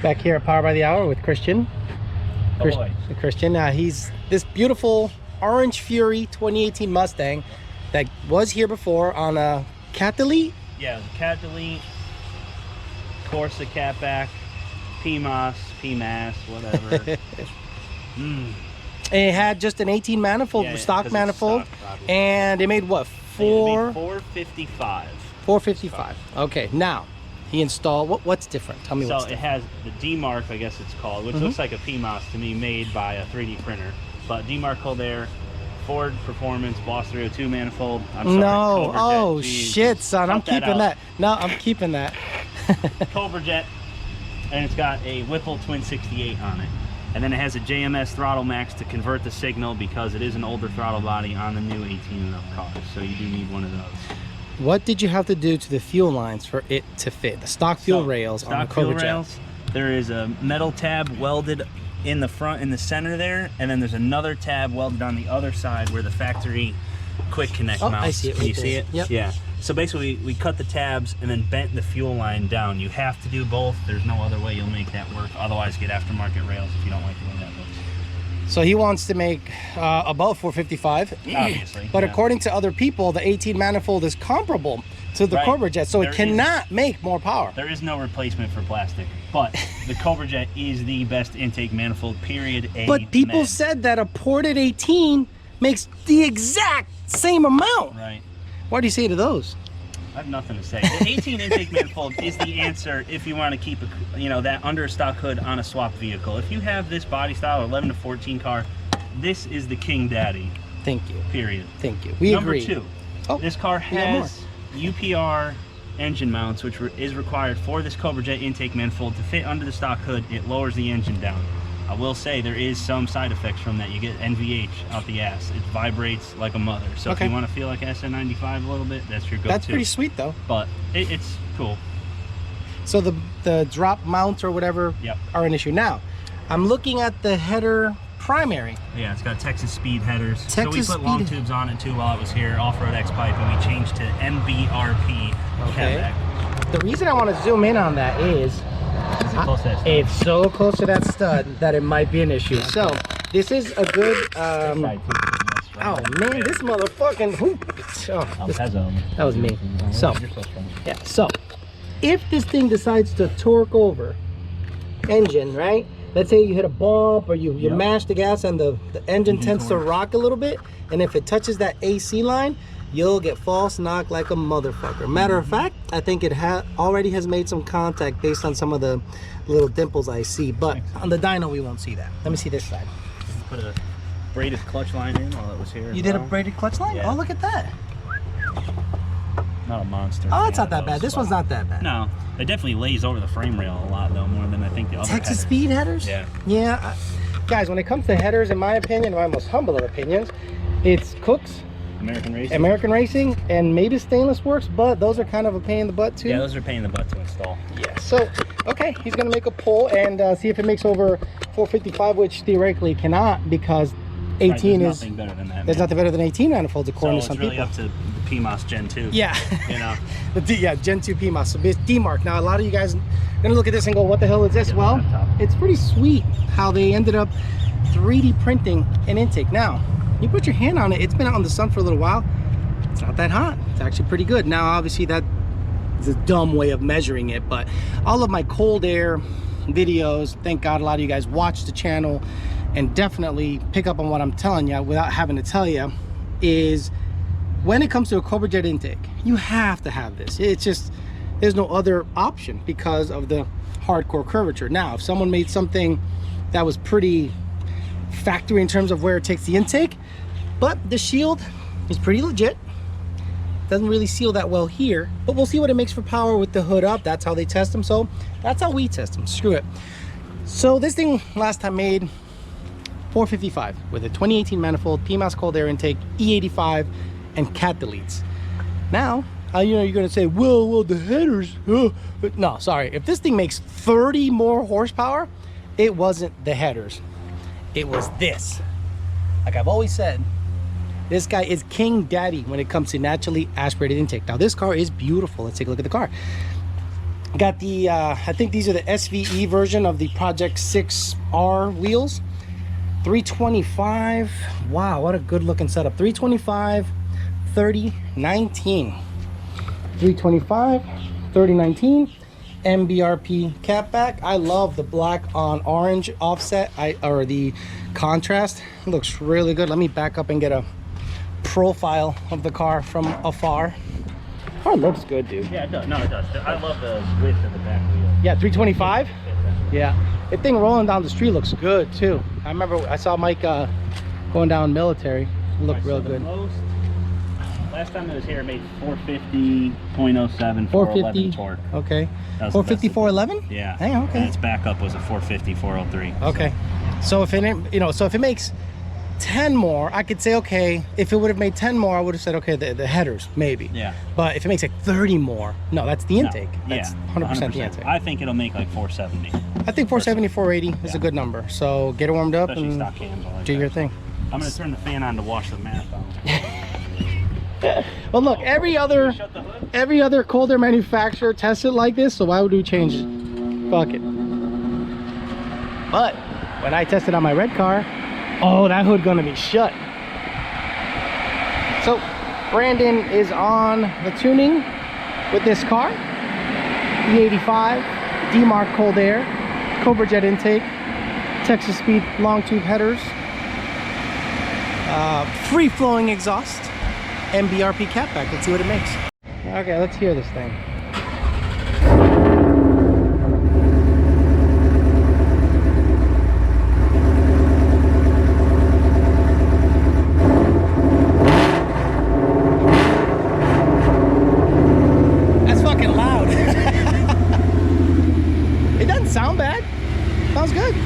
Back here at Power by the Hour with Christian. Christian, he's this beautiful Orange Fury 2018 Mustang that was here before on a Cat Delete. Yeah, the Cat Delete, Corsa Catback, pmas, whatever. And it had just an 18 manifold, stock manifold, and it made what, 455. 455. Okay, now he installed what's different? Tell me what's different. So it has the D-Mark, I guess it's called, which looks like a pmas to me, made by a 3D printer. But D-Mark cold air, Ford Performance, Boss 302 manifold. I'm sorry, no, Cobra oh Jet. shit, son, I'm keeping that. No, I'm keeping that. Cobra Jet, and it's got a Whipple Twin 68 on it. And then it has a JMS throttle max to convert the signal because it is an older throttle body on the new 18 and up cars. So you do need one of those. What did you have to do to the fuel lines for it to fit? The stock fuel rails on the Cobra Jet. There is a metal tab welded in the front, in the center there, and then there's another tab welded on the other side where the factory quick connect mounts. I see it. Can you see it? Yep. Yeah. So basically, we cut the tabs and then bent the fuel line down. You have to do both. There's no other way you'll make that work. Otherwise, get aftermarket rails if you don't like the way that looks. So he wants to make above 455. Obviously. But according to other people, the 18 manifold is comparable to the Cobra Jet, so it cannot make more power. There is no replacement for plastic, but the Cobra Jet is the best intake manifold, period. But people said that a ported 18 makes the exact same amount. Right. What do you say to those? I have nothing to say. The 18 intake manifold is the answer if you want to keep that under stock hood on a swap vehicle. If you have this body style 11 to 14 car, this is the king daddy. Thank you. Period. Thank you. We agree. Number 2. This car has UPR engine mounts, which is required for this Cobra Jet intake manifold to fit under the stock hood. It lowers the engine down. I will say there is some side effects from that. You get NVH out the ass. It vibrates like a mother. So if you want to feel like SN95 a little bit, that's your go-to. That's pretty sweet though. But it's cool. So the drop mounts or whatever are an issue. Now, I'm looking at the header primary. Yeah, it's got Texas Speed headers. So we put long tubes on it too while I was here, off-road X-Pipe, and we changed to MBRP. Okay. The reason I want to zoom in on that is it's so close to that stud that it might be an issue. So this is a good oh man, this motherfucking that was me. So yeah, so if this thing decides to torque over engine, right, let's say you hit a bump or you mash the gas and the engine tends to rock a little bit, and if it touches that AC line, you'll get false knock like a motherfucker. Matter of fact, I think it already has made some contact based on some of the little dimples I see, but on the dyno we won't see that. Let me see this side. Put a braided clutch line in while it was here. You did a braided clutch line? Yeah. Oh, look at that. Not a monster. Oh, it's not that bad. This one's not that bad. No, it definitely lays over the frame rail a lot though, more than I think the other Texas Speed headers? Yeah. Yeah. Guys, when it comes to headers, in my opinion, my most humble of opinions, it's Cook's, American Racing, and maybe Stainless Works, but those are kind of a pain in the butt too. Yeah, those are a pain in the butt to install. Yeah, so, okay, he's gonna make a pull and see if it makes over 455, which theoretically it cannot, because 18 there's nothing better than that. There's nothing better than 18 manifolds according to some people. So it's really up to the PMOS Gen 2. Yeah. You know. Gen 2 PMOS. So it's D-Mark. Now a lot of you guys are gonna look at this and go, what the hell is this? Well, it's pretty sweet how they ended up 3D printing an intake. Now, you put your hand on it, it's been out in the sun for a little while. It's not that hot. It's actually pretty good. Now, obviously, that is a dumb way of measuring it, but all of my cold air videos, thank God a lot of you guys watch the channel and definitely pick up on what I'm telling you without having to tell you, is when it comes to a Cobra Jet intake, you have to have this. It's just, there's no other option because of the hardcore curvature. Now, if someone made something that was pretty factory in terms of where it takes the intake, but the shield is pretty legit. Doesn't really seal that well here, but we'll see what it makes for power with the hood up. That's how they test them, so that's how we test them. Screw it. So this thing last time made 455 with a 2018 manifold, pmas cold air intake, E85, and cat deletes. Now, you know, you're gonna say, well, the headers, but no, sorry. If this thing makes 30 more horsepower, it wasn't the headers. It was this. Like I've always said, this guy is king daddy when it comes to naturally aspirated intake. Now this car is beautiful. Let's take a look at the car. Got the, I think these are the SVE version of the Project 6R wheels. 325. Wow, what a good looking setup. 325, 3019. 325, 3019. MBRP catback. I love the black on orange offset, or the contrast. It looks really good. Let me back up and get a profile of the car from afar. Oh, it looks good, dude. Yeah, it does. No, it does. I love the width of the back wheel. Yeah, 325. Yeah, the thing rolling down the street looks good too. I remember I saw Mike going down Military. It looked real good. Last time it was here, it made 450.07, 411 torque. Okay. 450, 411? Yeah. Hey, okay. And its backup was a 450, 403. Okay. So if it, so if it makes 10 more, I could say, okay, if it would have made 10 more, I would have said, okay, the headers, maybe. Yeah. But if it makes like 30 more, no, that's the intake. No. That's 100% the intake. I think it'll make like 470. I think 470, 480 is a good number. So get it warmed up. Especially and stock cams, like do your thing. I'm going to turn the fan on to wash the math out. Well, look, every other cold air manufacturer tests it like this, so why would we change it? Fuck it. But when I tested on my red car, oh, that hood gonna be shut. So Brandon is on the tuning with this car. E85, D-Mark cold air, Cobra jet intake, Texas Speed long tube headers, free flowing exhaust, MBRP catback. Let's see what it makes. Okay, let's hear this thing. That's fucking loud. It doesn't sound bad. Sounds good.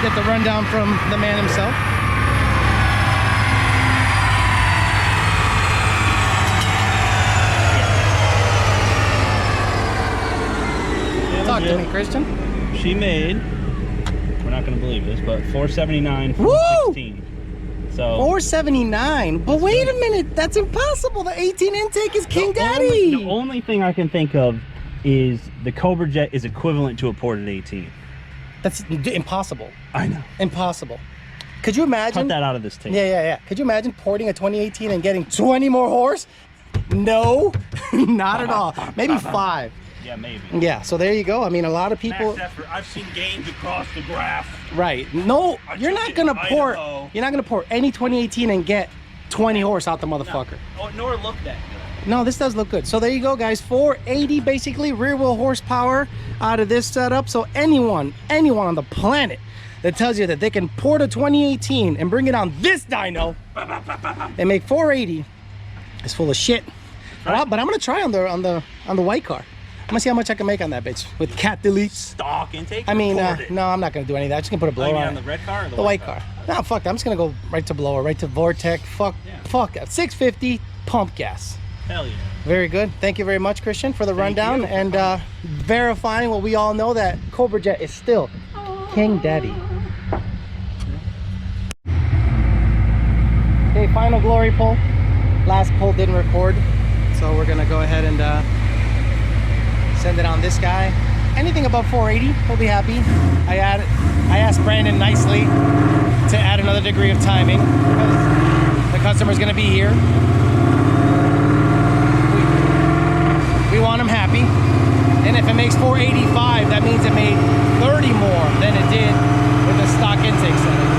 Get the rundown from the man himself. Talk to me, Christian. She made, we're not going to believe this, but 479 from 16. So 479. But wait a minute, that's impossible. The 18 intake is King Daddy. The only thing I can think of is the Cobra jet is equivalent to a ported 18. That's impossible. I know. Impossible. Could you imagine? Cut that out of this tape. Yeah. Could you imagine porting a 2018 and getting 20 more horse? No, not at all. Maybe 5. Yeah, maybe. Yeah, so there you go. I mean, a lot of people. I've seen gains across the graph. Right. No, you're not gonna port. You're not gonna port any 2018 and get 20 horse out the motherfucker. No, nor look that good. No, this does look good. So there you go, guys. 480 basically rear wheel horsepower out of this setup. So anyone on the planet that tells you that they can port a 2018 and bring it on this dyno and make 480 is full of shit. Right. But I'm gonna try on the white car. I'm gonna see how much I can make on that bitch with cat deletes. Stock intake. I mean, no, I'm not gonna do any of that. I'm just gonna put a blower on the red car or the white car. No, fuck that. I'm just gonna go right to blower, right to Vortec. Fuck that. 650 pump gas. Hell yeah. Very good. Thank you very much, Christian, for the rundown and verifying what we all know, that Cobra jet is still King Daddy. Okay, final glory pull. Last pull didn't record, so we're gonna go ahead and send it on this guy. Anything above 480, we'll be happy. I asked Brandon nicely to add another degree of timing because the customer's gonna be here. We want him happy, and if it makes 485, that means it made 30 more than it did with the stock intake setting.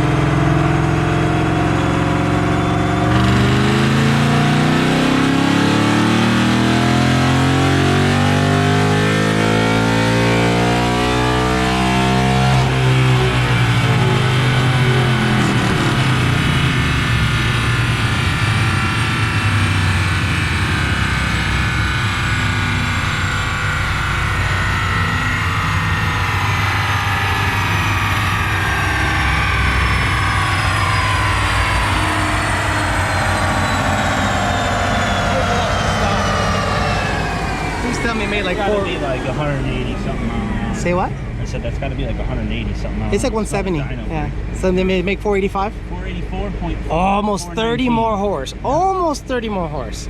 tell me it made like Gotta 4. be like 180 something miles. Say what? I said that's got to be like 180 something miles. It's like 170. Dyno. Yeah. So they make 485. 484.4. Almost 30 more horse. Almost 30 more horse.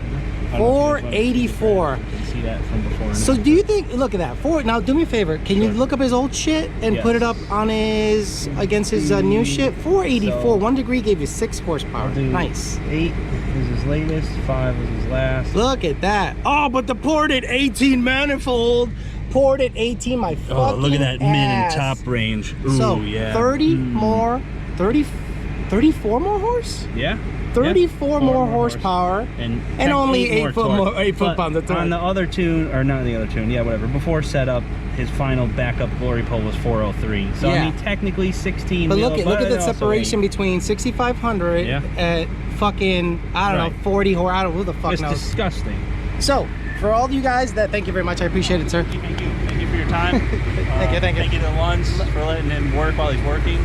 484. You can see that from before. So do you think? Look at that. Now do me a favor. Can you look up his old shit and put it up on his against his new shit? 484. So, 1 degree gave you 6 horsepower. Nice. 8 is his latest. 5 is his last. Look at that. Oh, but the ported 18 manifold. Ported 18. My fucking Oh, look at that min and ass. top range. Ooh, So yeah. 30 more. 34 more horse. Yeah. 34 more horsepower and only 8 foot pounds of torque. On the other tune, or not the other tune, yeah, whatever. Before setup, his final backup glory pole was 403. So I mean, technically 16. But mil, look at the separation between 6,500 at fucking I don't know 40 or I don't know who the fuck knows. It's disgusting. So for all of you guys, thank you very much. I appreciate it, sir. Thank you for your time. Thank you. Thank you to Luns for letting him work while he's working.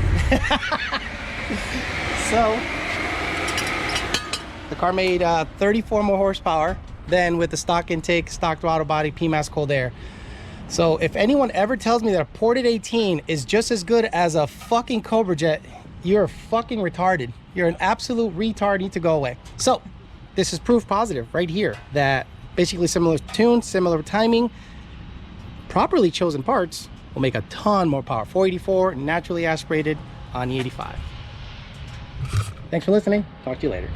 So the car made 34 more horsepower than with the stock intake, stock throttle body, PMAS cold air. So if anyone ever tells me that a ported 18 is just as good as a fucking Cobra jet, you're fucking retarded. You're an absolute retard. You need to go away. So this is proof positive right here that basically similar tune, similar timing, properly chosen parts will make a ton more power. 484 naturally aspirated on the 85. Thanks for listening. Talk to you later.